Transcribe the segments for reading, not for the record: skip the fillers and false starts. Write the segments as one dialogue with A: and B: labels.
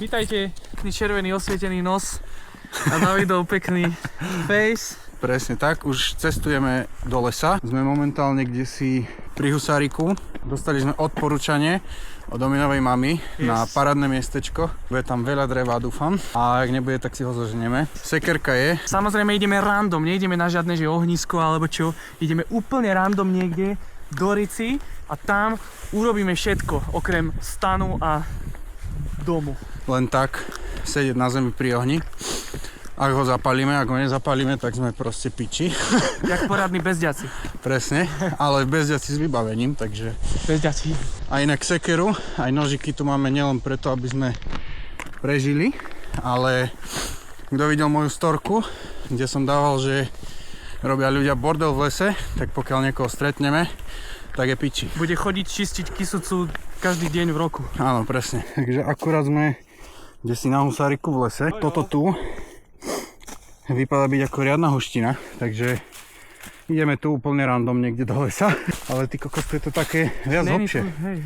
A: Vítajte, pekný červený osvietený nos a Davidov pekný face.
B: Presne tak, už cestujeme do lesa. Sme momentálne kdesi pri Husáriku. Dostali sme odporúčanie od Dominovej mamy na parádne miestečko. Bude tam veľa dreva, dúfam. A ak nebude, tak si ho zoženieme. Sekerka je.
A: Samozrejme ideme random, neideme na žiadne že ohnisko alebo čo. Ideme úplne random niekde do Rici a tam urobíme všetko, okrem stanu a domu.
B: Len tak sedieť na zemi pri ohni. Ak ho zapálime, ak ho nezapálime, tak sme proste piči.
A: Jak poradní bezďaci.
B: Presne, ale bezďaci s vybavením, takže...
A: Bezďaci.
B: A inak sekeru, aj nožiky tu máme nielen preto, aby sme prežili, ale kto videl moju storku, kde som dával, že robia ľudia bordel v lese, tak pokiaľ niekoho stretneme, tak je piči.
A: Bude chodiť čistiť kysucu každý deň v roku.
B: Áno, presne. Takže akurát sme kdesi na Husáriku v lese. Toto tu vypadá byť ako riadna hoština, takže ideme tu úplne random niekde do lesa. Ale ty kokos, to je to také viac hlbšie.
A: Hej.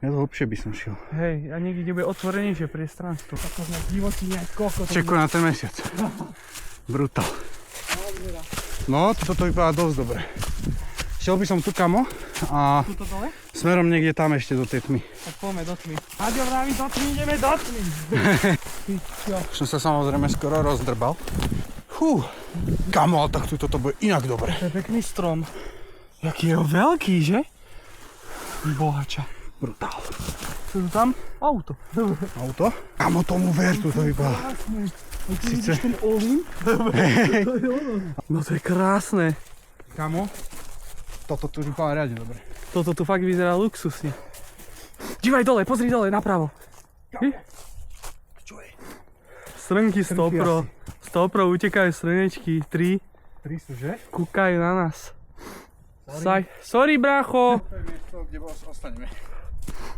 B: Viac hlbšie by som šiel.
A: Hej, a niekde bude otvorenejšie priestranstvo. Tako sme divotine, koľko to
B: Čekujem na ten mesiac. Brutál. No, toto vypadá dosť dobre. Šiel by som tu, kamo, a
A: Tuto dole?
B: smerom niekde tam ešte do tej tmy.
A: Tak poďme do tmy. Aďo vraví do tmy, ideme do tmy.
B: Už som sa samozrejme skoro rozdrbal. Fú, kamo, ale tak tu toto bude inak dobre.
A: To je pekný strom. Jaký je ho veľký, že? Bohača.
B: Brutál.
A: Sú tu tam auto.
B: Auto? Kamo, tomu ver, tu to vypadá.
A: Vidíš ten ohň? No to je krásne.
B: Kamo, toto tu vypadá riadne dobre.
A: Toto tu fakt vyzerá luxusne. Dívaj dole, pozri dole, napravo.
B: Čo je?
A: Srnky stopro. Stopro, utekajú srnečky. 3
B: sú, že?
A: kúkajú na nás. Sorry, brácho.
B: To je miesto, kde ostaneme.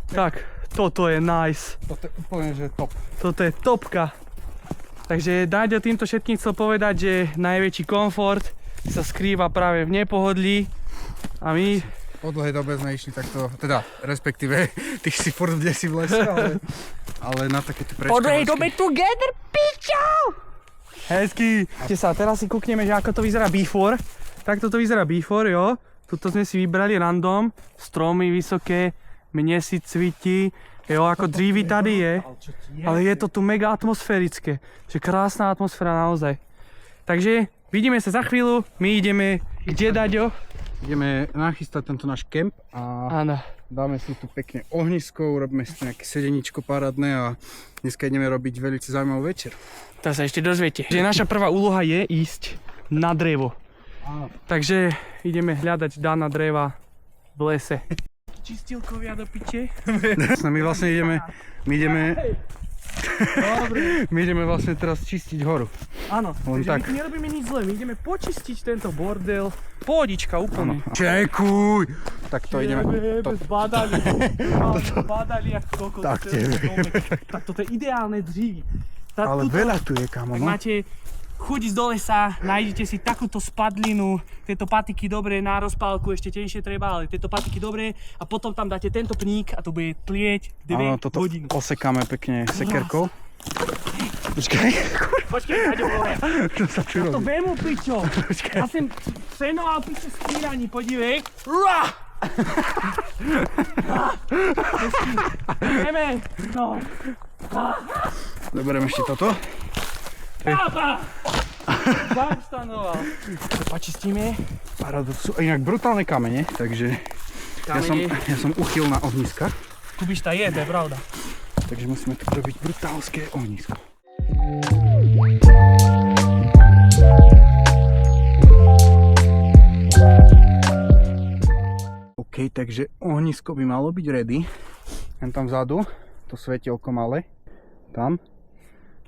A: Tak, toto je nice.
B: Toto je úplne, že top.
A: Toto je topka. Takže Daďo týmto všetkým chcel povedať, že najväčší komfort sa skrýva práve v nepohodlí. A my...
B: Po dlhej dobe sme išli takto, teda respektíve, ty si furt si v lese, ale na takéto prečkávačky.
A: together, pičo! Hezky. Teraz si kúkneme, že ako to vyzerá before. Takto to vyzerá before, jo. Tuto sme si vybrali random. Stromy vysoké, mne si cvití. Jo, ako dříví tady je. Ale je to tu mega atmosférické. Že krásna atmosféra naozaj. Takže vidíme sa za chvíľu. My ideme, kde, Daďo?
B: Ideme nachystať tento náš kemp a
A: Áno.
B: dáme si tu pekne ohnisko, urobíme si nejaké sedeničko parádne a dneska ideme robiť veľmi zaujímavý večer.
A: To sa ešte dozviete. Že naša prvá úloha je ísť na drevo.
B: Áno.
A: Takže ideme hľadať dána dreva v lese. Čistilkovia do piče.
B: My vlastne my ideme vlastne teraz čistiť horu.
A: Áno,
B: Len
A: takže
B: tak.
A: my nerobíme nič zlé, my ideme počistiť tento bordel. Pohodička úplne.
B: Čekuj! Tak to ideme.
A: Zbadali. Zbadali ako kokos.
B: Tak tebe.
A: Tak toto je ideálne dříví.
B: Ale veľa tu je, kamo,
A: Tak
B: no.
A: máte chuť ísť do lesa, nájdete si takúto spadlinu, tieto patiky dobré na rozpálku, ešte tenšie treba, ale tieto patiky dobré a potom tam dáte tento pník a to bude tlieť 2
B: toto
A: hodiny.
B: osekáme pekne sekerkou. Počkaj.
A: Počkej, Daďo, vole.
B: Čo sa tu
A: To
B: robí?
A: vemu, pičo. Ja som trénoval pičo spíraní, podívej. Ra! Ideme, no.
B: Doberiem ešte toto.
A: Pápa! Zaštanoval. Počistíme.
B: Paráda, sú inak brutálne kamene, takže ja som uchyl na ohniska.
A: Kubišta je, to je pravda.
B: Takže musíme tu robiť brutálske ohnisko. OK, takže ohnisko by malo byť ready. Len tam vzadu, to svetielko malé, tam.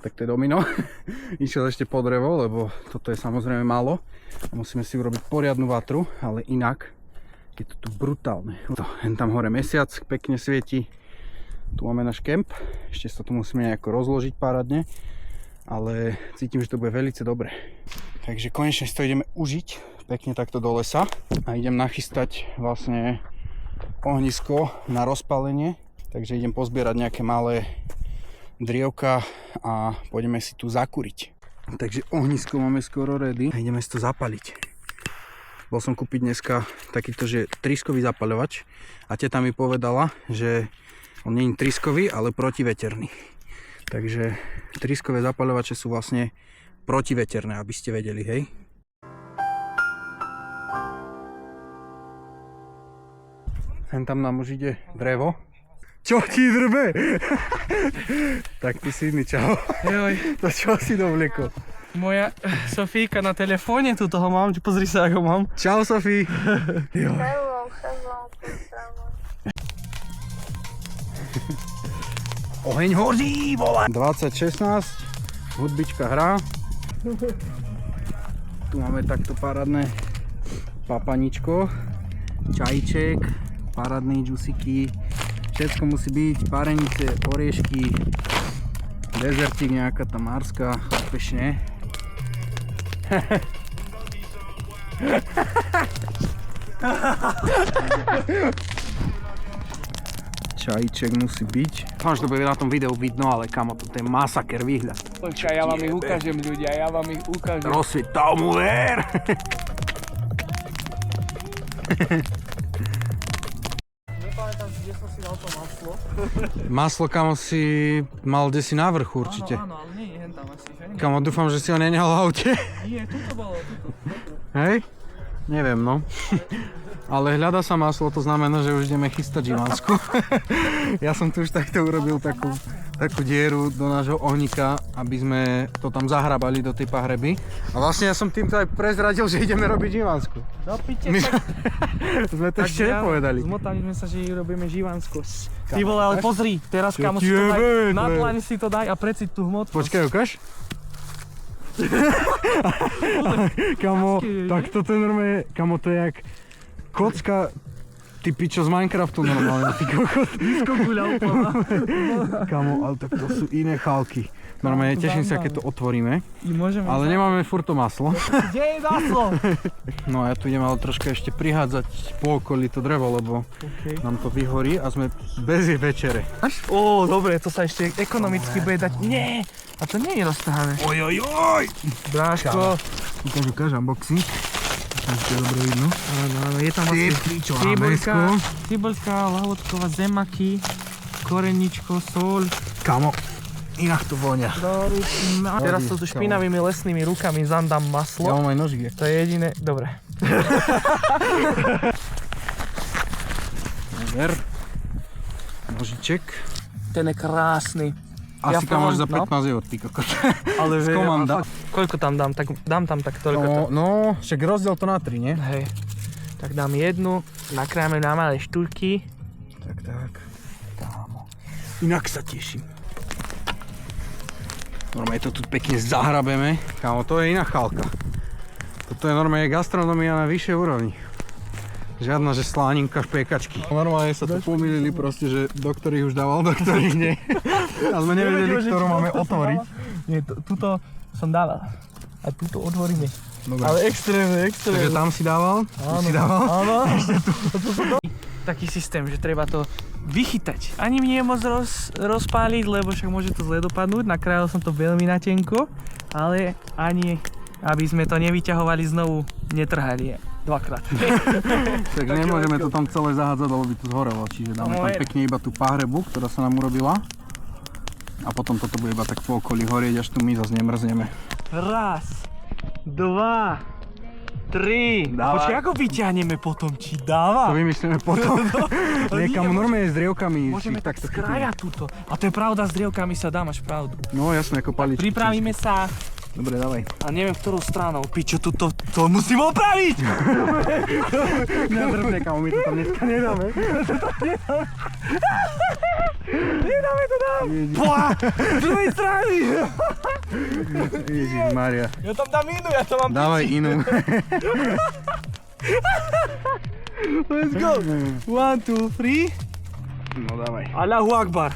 B: Tak to je Domino. Išiel ešte po drevo, lebo toto je samozrejme málo. A musíme si urobiť poriadnu vatru, ale inak je to tu brutálne. Hen tam hore mesiac pekne svieti. Tu máme náš kemp. Ešte sa tu musíme nejako rozložiť parádne. Ale cítim, že to bude veľmi dobre. Takže konečne si to ideme užiť pekne takto do lesa. A idem nachystať vlastne ohnisko na rozpálenie. Takže idem pozbierať nejaké malé drievka a pôjdeme si tu zakuriť. Takže ohnisko máme skoro ready a ideme si to zapaliť. Bol som kúpiť dneska takýto, že triskový zapaľovač a teta mi povedala, že on nie je triskový, ale protiveterný. Takže triskové zapaľovače sú vlastne protiveterné, aby ste vedeli, hej? Hen tam nám už ide drevo. Čo ti drbe? Tak ty si mi čau.
A: Joj.
B: To čo si dovliekol?
A: Moja Sofíka na telefóne, tu toho mám, pozri sa, ako mám.
B: Čau, Sofí.
C: Hello, pozdravujem.
B: Oheň hoří, vole. 2016, hudbička hrá. Tu máme takto parádne papaničko, čajček, parádne džusiky. Všetko musí byť, párenice, oriešky, dezertík, nejaká tá marská, chápeš, ne? Čajček musí byť. Dúfam, že to bude na tom videu vidno, ale kamo, to je masaker výhľad.
A: Počkaj, ja vám ich ukážem, ľudia, ja vám ich ukážem.
B: Rozsviť tomu ver!
A: Nepamätám si, kde som si dal to maslo.
B: Maslo, kamo, si mal kde si na vrchu určite.
A: Áno, ale nie je hen tam asi, že?
B: Kamo, dúfam, že si ho nenehal v aute.
A: Nie, tuto bolo, tuto.
B: Hej? Neviem, no. Ale hľada sa maslo, to znamená, že už ideme chystať živánsku. Ja som tu už takto urobil takú dieru do nášho ohníka, aby sme to tam zahrabali do tej pahreby. A vlastne ja som týmto aj prezradil, že ideme robiť živánsku.
A: No pite,
B: My
A: tak...
B: sme to ešte nepovedali.
A: Zmotali sme sa, že robíme živánsko. Ty vole, ale pozri, teraz
B: Čo
A: kamo si to daj,
B: tiebe,
A: na
B: to je-
A: dlaň si to daj a precíť tú hmotnosť.
B: Počkaj, ukáž. Kamo, tak toto je normálne, kamo, to je jak kocka, ty pičo z Minecraftu normálne, ty kokot.
A: Guľa úplná.
B: Kamo, ale tak to sú iné chalky. Normálne, teším sa, keď to otvoríme, ale nemáme furt to maslo.
A: Kde je maslo?
B: No a ja tu idem ale troška ešte prihádzať po okolí to drevo, lebo nám to vyhorí a sme bez večere.
A: Ó, dobre, to sa ešte ekonomicky bude dať. Nie! A to nie je roztrhané.
B: Ojojoj!
A: Bráško.
B: Ukáž unboxing. Tam to je dobre vidno.
A: Áno, je tam vlastne cibuľka, lahodková, zemaky, koreničko, soľ.
B: Kamo, inak to vonia.
A: Teraz to tu špinavými lesnými rukami zandám
B: Ja
A: maslo.
B: mám aj nožík.
A: To je jediné, dobre.
B: Ver. Nožiček.
A: Ten je krásny.
B: Asi tam máš za
A: no.
B: 15 eur, ty kokot.
A: Ale
B: Z komanda.
A: Koľko tam dám? Tak dám tam tak toľko.
B: No, však rozdiel to na 3, nie?
A: Hej. Tak dám jednu, nakrájame na malé štúrky.
B: Tak. Kámo. Inak sa teším. Normálne to tu pekne zahrabeme. Kámo, to je iná chalka. Toto je normálne gastronomia na vyššej úrovni. Žiadna, že sláninka, špekačky. Normálne sa tu pomýlili proste, že doktor ich už dával, doktor ich nie. A sme nevedeli, ktorú máme otvoriť.
A: Nie, tuto som dával. A tuto otvoríme.
B: Dobre.
A: Ale extrémne.
B: Takže tam si dával? Tu si dával?
A: Áno. Taký systém, že treba to vychytať. Ani nie je moc rozpáliť, lebo však môže to zle dopadnúť. Nakrájal som to veľmi na tenko, ale ani aby sme to nevyťahovali znovu, netrhali dvakrát.
B: Tak nemôžeme to tam celé zahádzať, lebo by to zhorelo. Čiže dáme tam pekne iba tú pahrebu, ktorá sa nám urobila. A potom toto bude iba tak po okolí horieť, až tu my zase nemrzneme.
A: Raz, dva, tri.
B: Dávaj.
A: Počkaj, ako vyťahneme potom? Či
B: To
A: dáva?
B: vymyslíme potom. Niekam normálne s drievkami.
A: Môžeme
B: si
A: tak
B: takto
A: skrájať túto. A to je pravda, s drievkami sa dá, máš pravdu.
B: No jasné, ako paličky.
A: Pripravíme sa.
B: Dobre, dávaj.
A: A neviem, ktorou stranou. Pičo, to musím opraviť!
B: Nedrbne, kamo, my to tam dneska nedáme.
A: Nedáme to dám! Boha! Z druhej strany!
B: Ježišmaria.
A: Ja tam dám inú, ja to mám
B: Dávaj inú.
A: Let's go! 1, 2, 3.
B: No dávaj.
A: Allahu Akbar.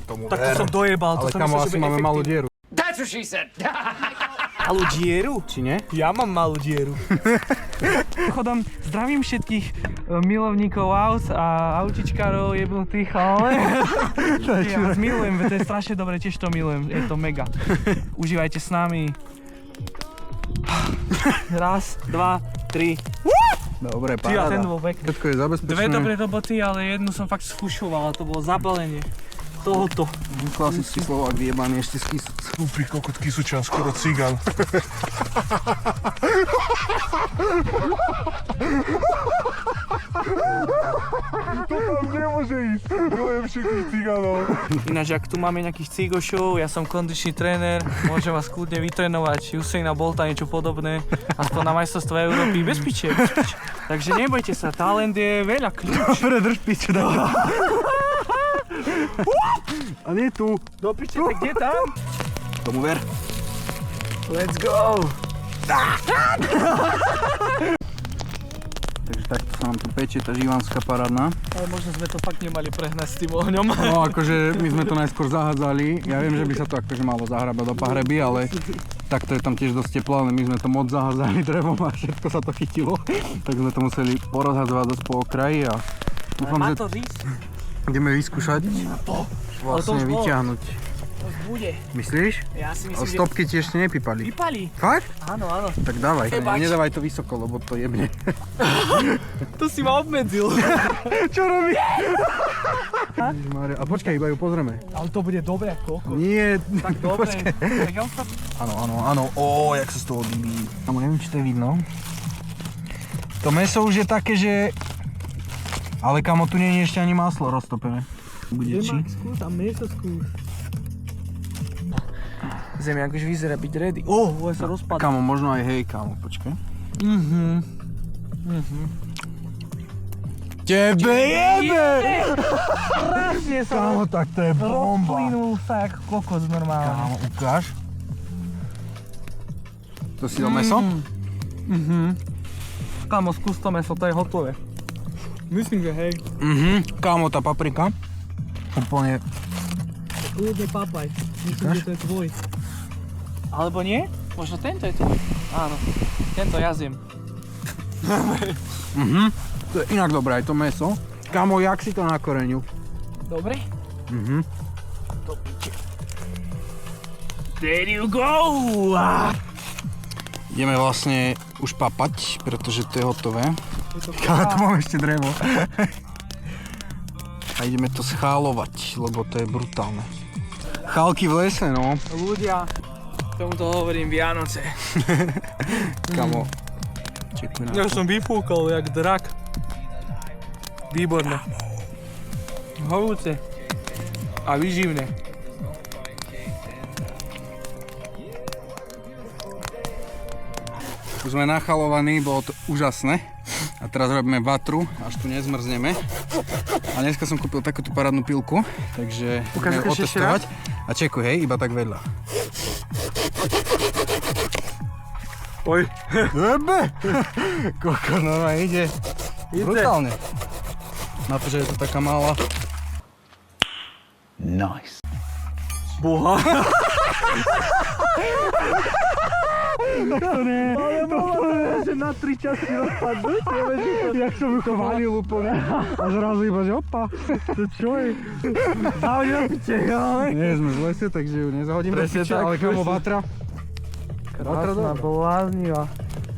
A: Tak to som dojebal.
B: Ale kamo, asi máme malú dieru.
D: That's what she said.
A: malú dieru?
B: Či nie?
A: Ja mám malú dieru. Chodom, zdravím všetkých milovníkov aut a autičkárov jebnutých, ale ja vás milujem, to je strašne dobre, tiež to milujem, je to mega. Užívajte s nami. Raz, dva, tri.
B: Dobre,
A: Ty a ten
B: paráda.
A: bol pekný.
B: Všetko je zabezpečené.
A: Dve dobré roboty, ale jednu som fakt sfušoval a to bolo zabalenie tohoto.
B: Klasický Slovák vyjebaný ešte z Kysuc.
D: Pri kokot Kysučan, skoro cigán. To tam nemôže ísť, milujem všetkých cigánov.
A: Ináč, ak tu máme nejakých cigošov, ja som kondičný tréner, môžem vás kľudne vytrénovať, Usaina Bolta, niečo podobné, aspoň na majstrovstvo Európy, bez piče. Takže nebojte sa, talent je veľa kľúč.
B: Dobre, drž piču, daj. A nie tu.
A: Do piče, tak kde tam?
B: Tomu ver.
A: Let's go!
B: Takže takto sa nám tu pečie tá živánska parádna.
A: Ale možno sme to fakt nemali prehnať s tým ohňom.
B: No akože my sme to najskôr zahádzali. Ja viem, že by sa to akože malo zahrabať do pahreby, ale takto je tam tiež dosť teplo, ale my sme to moc zahádzali drevom a všetko sa to chytilo. Tak sme to museli porozhadzovať dosť po okraji a dúfam,
A: Má
B: že
A: to ísť?
B: ideme vyskúšať vlastne vyťahnuť.
A: To bude.
B: Myslíš?
A: Ja si
B: A
A: myslím, že
B: stopky ti ešte nepípali.
A: vypali.
B: Fakt?
A: Áno, áno.
B: Tak dávaj.
A: Prepač.
B: Nedávaj to vysoko, lebo to jebne.
A: To si ma obmedzil.
B: Čo robí? Ježišmária. A počkaj, iba ju pozrieme.
A: Ale to bude dobre ako kokos.
B: Nie.
A: Tak dobre. Tak ja sa...
B: Áno. Ó, jak sa z toho dýbí. Neviem, či to je vidno. To mäso už je také, že... Ale kamo, tu nie je ešte ani maslo roztopené. Bude či?
A: skús a meso skús. Zemi, akože vyzerá byť ready. Bude sa rozpadá.
B: Kamo, možno aj hej, kamo, počkaj. Tebe jebe!
A: Krásne sa
B: Kamo, tak to je bomba.
A: rozplynul sa ako kokos normálne.
B: Kamo, ukáž. To si dal mäso?
A: Kámo, skús to meso, to je hotové. Myslím, že hej.
B: Kamo, tá paprika. Úplne.
A: Kľudne papaj. Myslím, že to je tvoj. Alebo nie? Možno tento je tvoj. Áno. Tento ja zjem.
B: To je inak dobré, aj to mäso. Kamo, jak si to na koreňu?
A: Dobre? To piče. There you go!
B: Ideme vlastne už papať, pretože to je hotové. Ale tu mám ešte drevo. A ideme to schálovať, lebo to je brutálne. Chálky v lese, no.
A: Ľudia, tomuto hovorím Vianoce.
B: Kamo, čekuj na
A: Ja
B: to.
A: som vyfúkol jak drak. Výborné. Horúce. A vyživné.
B: Už sme nachalovaní, bolo to úžasné. A teraz robíme vatru, až tu nezmrzneme. A dneska som kúpil takúto parádnu pilku, takže
A: Ukáž
B: ideme
A: ešte
B: otestovať. A čekuj, hej, iba tak vedľa.
A: Oj.
B: Jebe! Koľko normálne ide. Brutálne. Na to, že je to taká malá.
A: Boha.
B: Že na 3 časti rozpadnú, jak som ju chválil úplne. A zrazu iba, že opa, to čo je?
A: Zahodí na piče, ale.
B: Nie sme v lese, takže ju nezahodím do
A: Presne
B: piče,
A: tak,
B: ale kamo
A: presne.
B: vatra.
A: Krásna, bláznivá.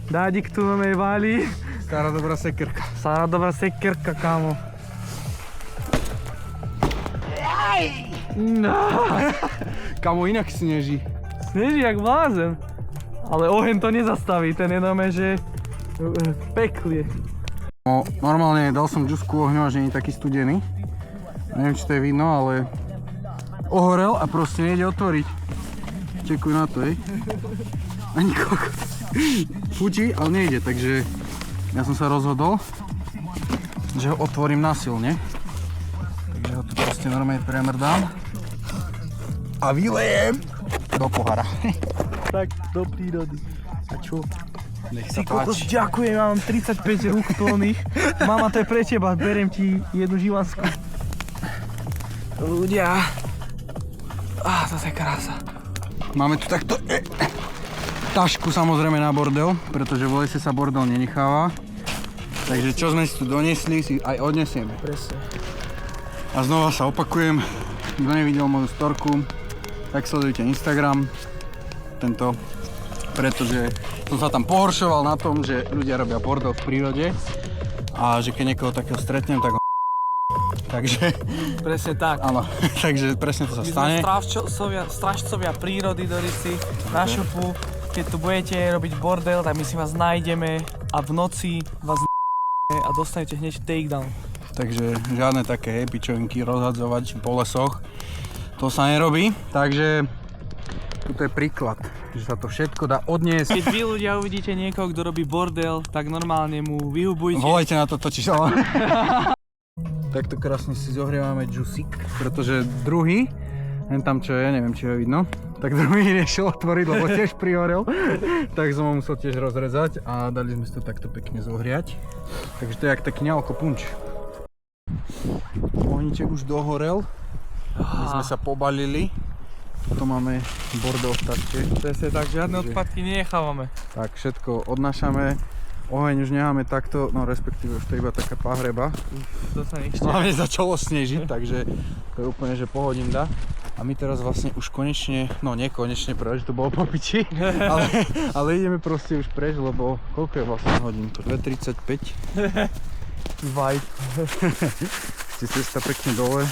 A: Dádik tu na mej valí.
B: Stará dobrá sekerka.
A: Stará dobrá sekerka, kámo. No.
B: Kamo, inak sneží.
A: Sneží jak blázen. Ale oheň to nezastaví, ten je normálne, že peklie.
B: No, normálne dal som džusku ohňu a že nie je taký studený. Neviem, či to je vidno, ale ohorel a proste nejde otvoriť. Čekuj na to, hej. Ani kokos. Fúči, ale nejde, takže ja som sa rozhodol, že ho otvorím nasilne. Takže ho tu proste normálne premrdám a vylejem do pohára.
A: Tak, do prírody. A čo?
B: Nech
A: Ty
B: sa
A: kokos,
B: páči.
A: ďakujem, ja mám 35 rúk plných. Mama, to je pre teba, beriem ti jednu živansku. Ľudia. Toto je krása.
B: Máme tu takto tašku samozrejme na bordel, pretože v lese sa bordel nenecháva. Takže čo sme si tu doniesli, si aj odnesieme.
A: Presne.
B: A znova sa opakujem, kto nevidel moju storku, tak sledujte Instagram, pretože som sa tam pohoršoval na tom, že ľudia robia bordel v prírode a že keď niekoho takého stretnem, tak ho takže,
A: Presne tak.
B: áno, takže presne to sa stane.
A: My sme strážcovia prírody, Dorici, na šupu. Keď tu budete robiť bordel, tak my si vás nájdeme a v noci vás a dostanete hneď takedown.
B: Takže žiadne také pičovinky rozhadzovať po lesoch, to sa nerobí. Takže toto je príklad, že sa to všetko dá odniesť.
A: Keď vy ľudia uvidíte niekoho, kto robí bordel, tak normálne mu vyhubujte.
B: Volajte na toto číslo. Takto krásne si zohrievame džusík, pretože druhý, len tam čo je, neviem či ho vidno, tak druhý nešiel otvoriť, lebo tiež prihorel, tak som ho musel tiež rozrezať a dali sme si to takto pekne zohriať. Takže to je jak taký ňalko punč. Ohníček už dohorel, my sme sa pobalili, tuto máme bordel v taške.
A: Presne tak, žiadne odpadky nenechávame.
B: Tak všetko odnášame. Oheň už necháme takto, no respektíve už to je iba taká pahreba.
A: To sa nechce.
B: Hlavne začalo snežiť, takže to je úplne, že pohodinda. A my teraz vlastne už konečne, no nie konečne, pretože to bolo po piči, ale ideme proste už preč, lebo koľko je vlastne hodín? 2:35.
A: Vibe.
B: Ste cesta pekne dole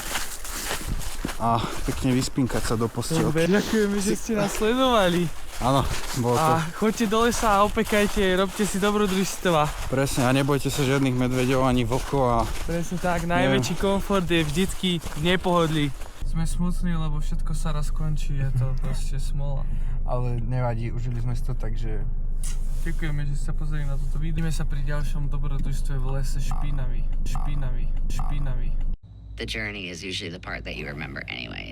B: a pekne vyspinkať sa do postielky.
A: Ďakujeme, že ste nás sledovali.
B: Áno, bolo to.
A: A choďte do lesa a opekajte, robte si dobrodružstva.
B: Presne, a nebojte sa žiadnych medveďov ani vlkov a
A: Presne tak, najväčší komfort je vždycky v nepohodlí. Sme smutní, lebo všetko sa raz končí, je to proste smola.
B: ale nevadí, užili sme si to, takže
A: Ďakujeme, že ste sa pozreli na toto video. Vidíme sa pri ďalšom dobrodružstve v lese špinavý.
E: The journey is usually the part that you remember anyways.